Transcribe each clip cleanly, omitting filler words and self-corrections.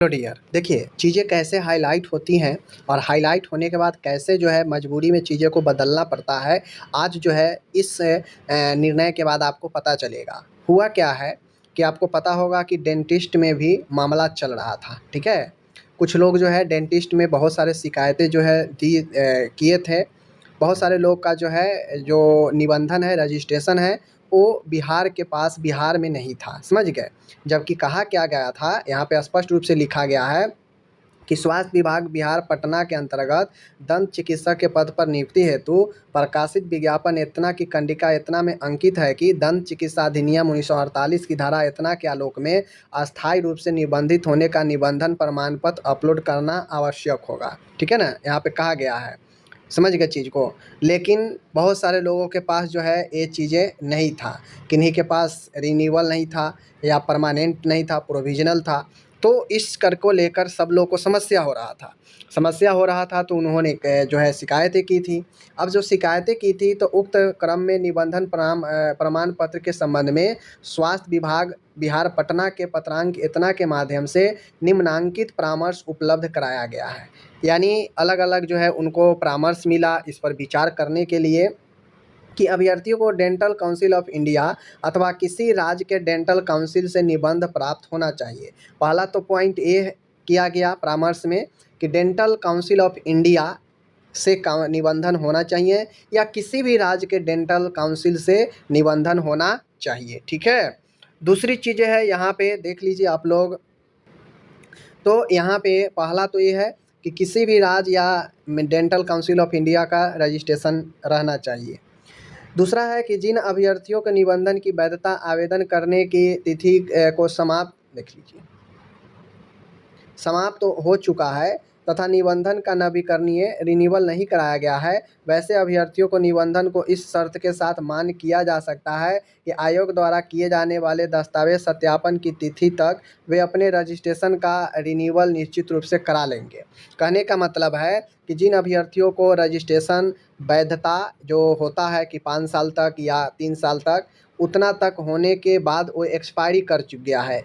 Hello dear, देखिए चीज़ें कैसे हाईलाइट होती हैं और हाईलाइट होने के बाद कैसे जो है मजबूरी में चीज़ें को बदलना पड़ता है। आज जो है इस निर्णय के बाद आपको पता चलेगा। हुआ क्या है कि आपको पता होगा कि डेंटिस्ट में भी मामला चल रहा था, ठीक है। कुछ लोग जो है डेंटिस्ट में बहुत सारे शिकायतें जो है किए थे। बहुत सारे लोग का जो है जो निबंधन है, रजिस्ट्रेशन है, वो बिहार के पास बिहार में नहीं था, समझ गए। जबकि कहा क्या गया था, यहाँ पे स्पष्ट रूप से लिखा गया है कि स्वास्थ्य विभाग बिहार पटना के अंतर्गत दंत चिकित्सक के पद पर नियुक्ति हेतु प्रकाशित विज्ञापन इतना की कंडिका इतना में अंकित है कि दंत चिकित्सा अधिनियम 1948 की धारा इतना के आलोक में अस्थायी रूप से निबंधित होने का निबंधन प्रमाण पत्र अपलोड करना आवश्यक होगा, ठीक है ना। यहाँ पे कहा गया है, समझ गए चीज़ को। लेकिन बहुत सारे लोगों के पास जो है ये चीज़ें नहीं था, किन्हीं के पास रिन्यूअल नहीं था या परमानेंट नहीं था, प्रोविज़नल था। तो इस कर को लेकर सब लोगों को समस्या हो रहा था तो उन्होंने जो है शिकायतें की थी। अब जो शिकायतें की थी तो उक्त क्रम में निबंधन प्रमाण पत्र के संबंध में स्वास्थ्य विभाग बिहार पटना के पत्रांक इतना के माध्यम से निम्नांकित परामर्श उपलब्ध कराया गया है। यानी अलग-अलग जो है उनको परामर्श मिला इस पर विचार करने के लिए कि अभ्यर्थियों को डेंटल काउंसिल ऑफ इंडिया अथवा किसी राज्य के डेंटल काउंसिल से निबंध प्राप्त होना चाहिए। पहला तो पॉइंट ये किया गया परामर्श में कि डेंटल काउंसिल ऑफ इंडिया से निबंधन होना चाहिए या किसी भी राज्य के डेंटल काउंसिल से निबंधन होना चाहिए, ठीक है। दूसरी चीज़ें है यहाँ पे देख लीजिए आप लोग। तो यहाँ पे पहला तो ये है कि किसी भी राज्य या डेंटल काउंसिल ऑफ इंडिया का रजिस्ट्रेशन रहना चाहिए। दूसरा है कि जिन अभ्यर्थियों के निबंधन की वैधता आवेदन करने की तिथि को समाप्त तो हो चुका है तथा निबंधन का नवीकरणीय रिन्यूअल नहीं कराया गया है, वैसे अभ्यर्थियों को निबंधन को इस शर्त के साथ मान्य किया जा सकता है कि आयोग द्वारा किए जाने वाले दस्तावेज सत्यापन की तिथि तक वे अपने रजिस्ट्रेशन का रिन्यूअल निश्चित रूप से करा लेंगे। कहने का मतलब है कि जिन अभ्यर्थियों को रजिस्ट्रेशन वैधता जो होता है कि 5 साल तक या 3 साल तक, उतना तक होने के बाद वो एक्सपायरी कर गया है,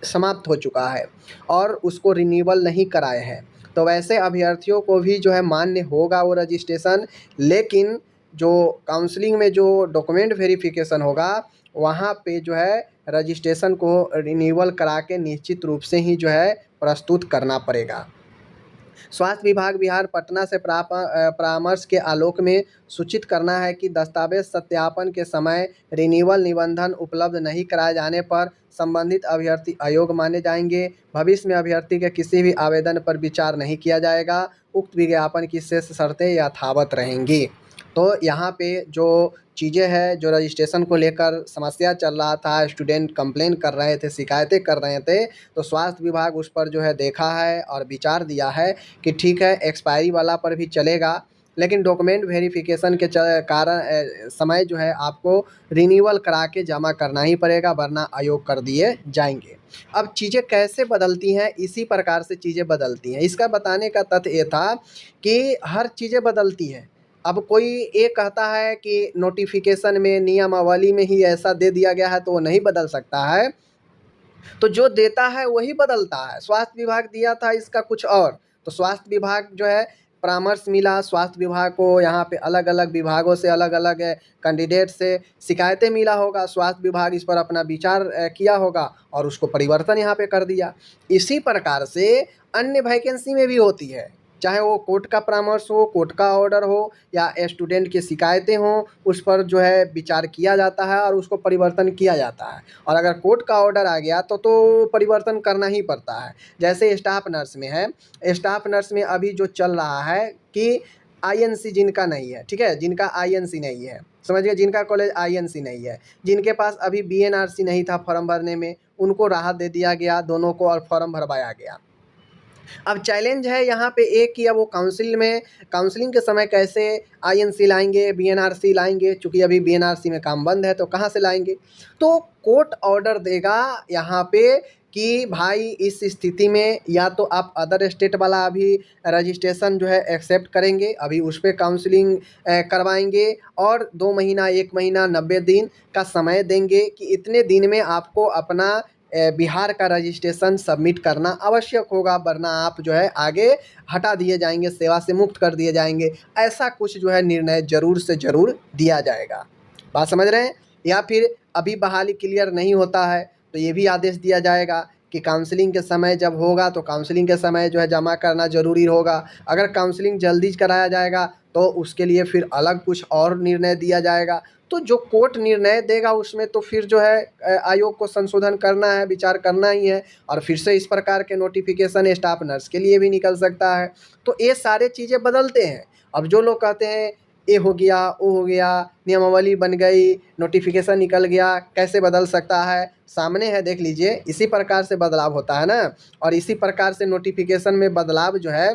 समाप्त हो चुका है और उसको रिन्यूअल नहीं कराए हैं, तो वैसे अभ्यर्थियों को भी जो है मान्य होगा वो रजिस्ट्रेशन। लेकिन जो काउंसलिंग में जो डॉक्यूमेंट वेरिफिकेशन होगा वहाँ पे जो है रजिस्ट्रेशन को रिन्यूअल करा के निश्चित रूप से ही जो है प्रस्तुत करना पड़ेगा। स्वास्थ्य विभाग बिहार पटना से प्राप्त परामर्श के आलोक में सूचित करना है कि दस्तावेज सत्यापन के समय रिन्यूअल निबंधन उपलब्ध नहीं कराए जाने पर संबंधित अभ्यर्थी अयोग्य माने जाएंगे। भविष्य में अभ्यर्थी के किसी भी आवेदन पर विचार नहीं किया जाएगा। उक्त विज्ञापन की शेष शर्तें यथावत रहेंगी। तो यहाँ पे जो चीज़ें हैं, जो रजिस्ट्रेशन को लेकर समस्या चल रहा था, स्टूडेंट कंप्लेन कर रहे थे, शिकायतें कर रहे थे, तो स्वास्थ्य विभाग उस पर जो है देखा है और विचार दिया है कि ठीक है एक्सपायरी वाला पर भी चलेगा, लेकिन डॉक्यूमेंट वेरिफिकेशन के कारण समय जो है आपको रिन्यूअल करा के जमा करना ही पड़ेगा, वरना अयोग कर दिए जाएंगे। अब चीज़ें कैसे बदलती हैं, इसी प्रकार से चीज़ें बदलती हैं। इसका बताने का तथ्य ये था कि हर चीज़ें बदलती हैं। अब कोई ये कहता है कि नोटिफिकेशन में नियमावली में ही ऐसा दे दिया गया है तो वो नहीं बदल सकता है, तो जो देता है वही बदलता है। स्वास्थ्य विभाग दिया था इसका कुछ और, तो स्वास्थ्य विभाग जो है परामर्श मिला स्वास्थ्य विभाग को, यहाँ पे अलग अलग विभागों से अलग अलग कैंडिडेट से शिकायतें मिला होगा, स्वास्थ्य विभाग इस पर अपना विचार किया होगा और उसको परिवर्तन यहाँ पे कर दिया। इसी प्रकार से अन्य वैकेंसी में भी होती है, चाहे वो कोर्ट का परामर्श हो, कोर्ट का ऑर्डर हो या स्टूडेंट की शिकायतें हों, उस पर जो है विचार किया जाता है और उसको परिवर्तन किया जाता है। और अगर कोर्ट का ऑर्डर आ गया तो परिवर्तन करना ही पड़ता है। जैसे स्टाफ नर्स में है, स्टाफ नर्स में अभी जो चल रहा है कि आईएनसी जिनका नहीं है, ठीक है, जिनका आईएनसी नहीं है, समझिए जिनका कॉलेज आईएनसी नहीं है, जिनके पास अभी बीएनआरसी नहीं था फॉर्म भरने में, उनको राहत दे दिया गया दोनों को और फॉर्म भरवाया गया। अब चैलेंज है यहाँ पे एक कि अब वो काउंसलिंग के समय कैसे आईएनसी लाएंगे, बीएनआरसी लाएंगे, चूँकि अभी बीएनआरसी में काम बंद है तो कहाँ से लाएंगे। तो कोर्ट ऑर्डर देगा यहाँ पे कि भाई इस स्थिति में या तो आप अदर स्टेट वाला अभी रजिस्ट्रेशन जो है एक्सेप्ट करेंगे, अभी उस पर काउंसलिंग करवाएंगे और 2 महीना 1 महीना 90 दिन का समय देंगे कि इतने दिन में आपको अपना बिहार का रजिस्ट्रेशन सबमिट करना आवश्यक होगा, वरना आप जो है आगे हटा दिए जाएंगे, सेवा से मुक्त कर दिए जाएंगे। ऐसा कुछ जो है निर्णय ज़रूर से ज़रूर दिया जाएगा। बात समझ रहे हैं? या फिर अभी बहाली क्लियर नहीं होता है तो ये भी आदेश दिया जाएगा कि काउंसलिंग के समय जब होगा तो काउंसलिंग के समय जो है जमा करना ज़रूरी होगा। अगर काउंसलिंग जल्दी कराया जाएगा तो उसके लिए फिर अलग कुछ और निर्णय दिया जाएगा। तो जो कोर्ट निर्णय देगा उसमें तो फिर जो है आयोग को संशोधन करना है, विचार करना ही है, और फिर से इस प्रकार के नोटिफिकेशन स्टाफ नर्स के लिए भी निकल सकता है। तो ये सारे चीज़ें बदलते हैं। अब जो लोग कहते हैं ये हो गया, वो हो गया, नियमावली बन गई, नोटिफिकेशन निकल गया, कैसे बदल सकता है? सामने है, देख लीजिए। इसी प्रकार से बदलाव होता है ना, और इसी प्रकार से नोटिफिकेशन में बदलाव जो है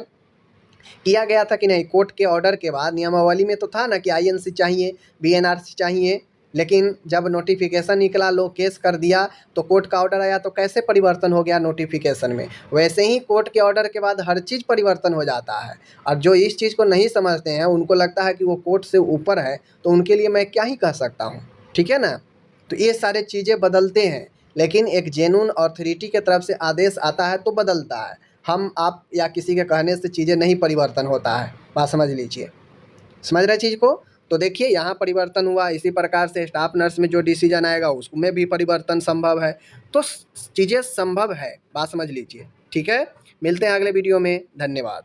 किया गया था कि नहीं। कोर्ट के ऑर्डर के बाद नियमावली में तो था ना कि आईएनसी चाहिए, बीएनआरसी चाहिए, लेकिन जब नोटिफिकेशन निकला, लोग केस कर दिया, तो कोर्ट का ऑर्डर आया तो कैसे परिवर्तन हो गया नोटिफिकेशन में। वैसे ही कोर्ट के ऑर्डर के बाद हर चीज़ परिवर्तन हो जाता है। और जो इस चीज़ को नहीं समझते हैं, उनको लगता है कि वो कोर्ट से ऊपर है, तो उनके लिए मैं क्या ही कह सकता हूँ, ठीक है ना। तो ये सारे चीज़ें बदलते हैं, लेकिन एक जेन्युइन अथॉरिटी के तरफ से आदेश आता है तो बदलता है। हम आप या किसी के कहने से चीज़ें नहीं परिवर्तन होता है। बात समझ लीजिए। समझ रहे चीज़ को? तो देखिए यहाँ परिवर्तन हुआ, इसी प्रकार से स्टाफ नर्स में जो डिसीजन आएगा उसमें भी परिवर्तन संभव है। तो चीज़ें संभव है, बात समझ लीजिए। ठीक है, मिलते हैं अगले वीडियो में। धन्यवाद।